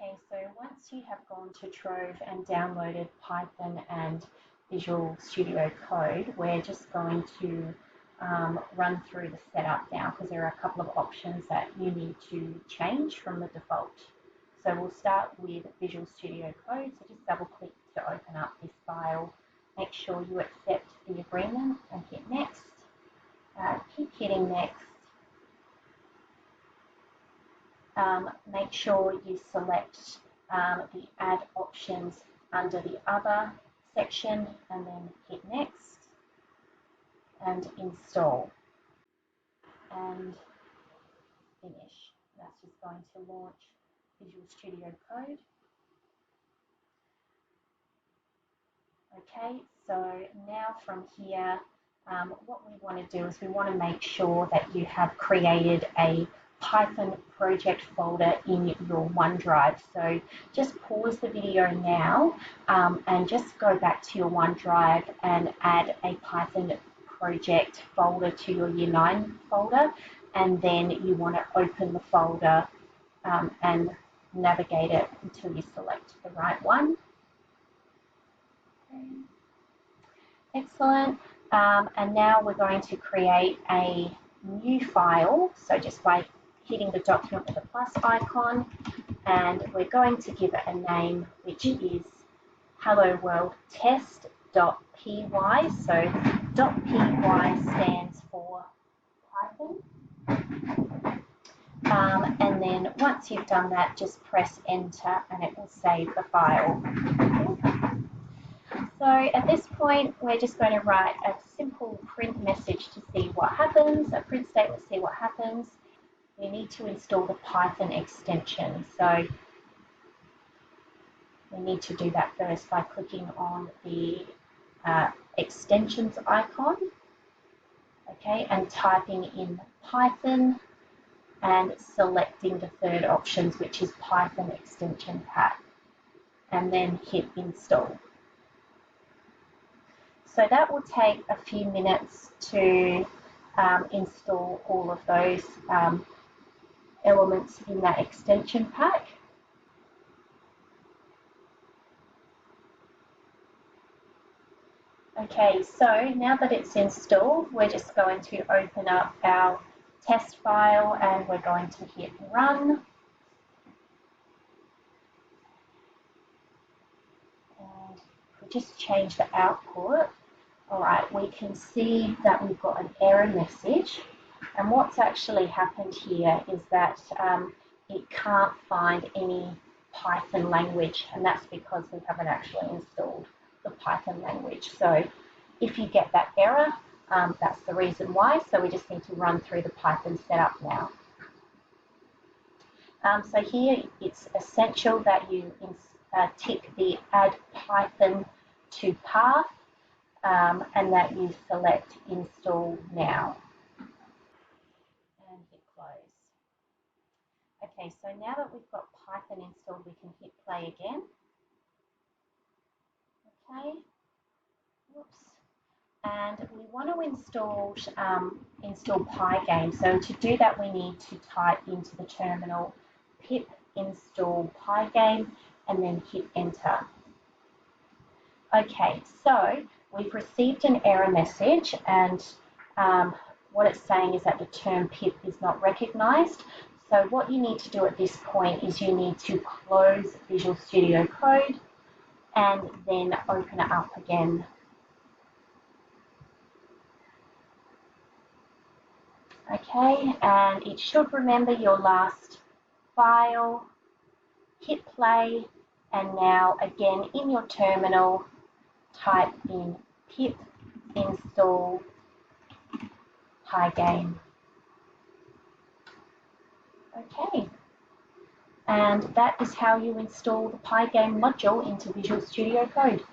Okay, so once you have gone to Trove and downloaded Python and Visual Studio Code, we're just going to run through the setup now because there are a couple of options that you need to change from the default. So we'll start with Visual Studio Code, so just double click to open up this file. Make sure you accept the agreement and hit next. Keep hitting next. Make sure you select the add options under the other section and then hit next and install and finish. That's just going to launch Visual Studio Code. Okay, so now from here, what we want to do is we want to make sure that you have created a Python project folder in your OneDrive. So just pause the video now and just go back to your OneDrive and add a Python project folder to your Year 9 folder, and then you want to open the folder and navigate it until you select the right one. Okay. Excellent. And now we're going to create a new file. So just by hitting the document with the plus icon, and we're going to give it a name which is Hello World Test.py. So .py stands for Python. And then once you've done that, just press enter and it will save the file. So at this point, we're just going to write a simple print message to see what happens, a print statement to see what happens. We need to install the Python extension. So we need to do that first by clicking on the extensions icon, okay, and typing in Python and selecting the third options, which is Python extension pack, and then hit install. So that will take a few minutes to install all of those elements in that extension pack. Okay, so now that it's installed, we're just going to open up our test file and we're going to hit run. And if we just change the output, all right, we can see that we've got an error message. And what's actually happened here is that it can't find any Python language, and that's because we haven't actually installed the Python language. So if you get that error, that's the reason why. So we just need to run through the Python setup now. So here it's essential that you tick the Add Python to Path and that you select Install Now. And hit close. Okay, so now that we've got Python installed, we can hit play again. Okay. Whoops. And we want to install PyGame. So to do that, we need to type into the terminal pip install PyGame and then hit enter. Okay, so we've received an error message, and what it's saying is that the term pip is not recognized. So what you need to do at this point is you need to close Visual Studio Code and then open it up again. Okay, and it should remember your last file. Hit play, and now again in your terminal, type in pip install PyGame. Okay, and that is how you install the PyGame module into Visual Studio Code.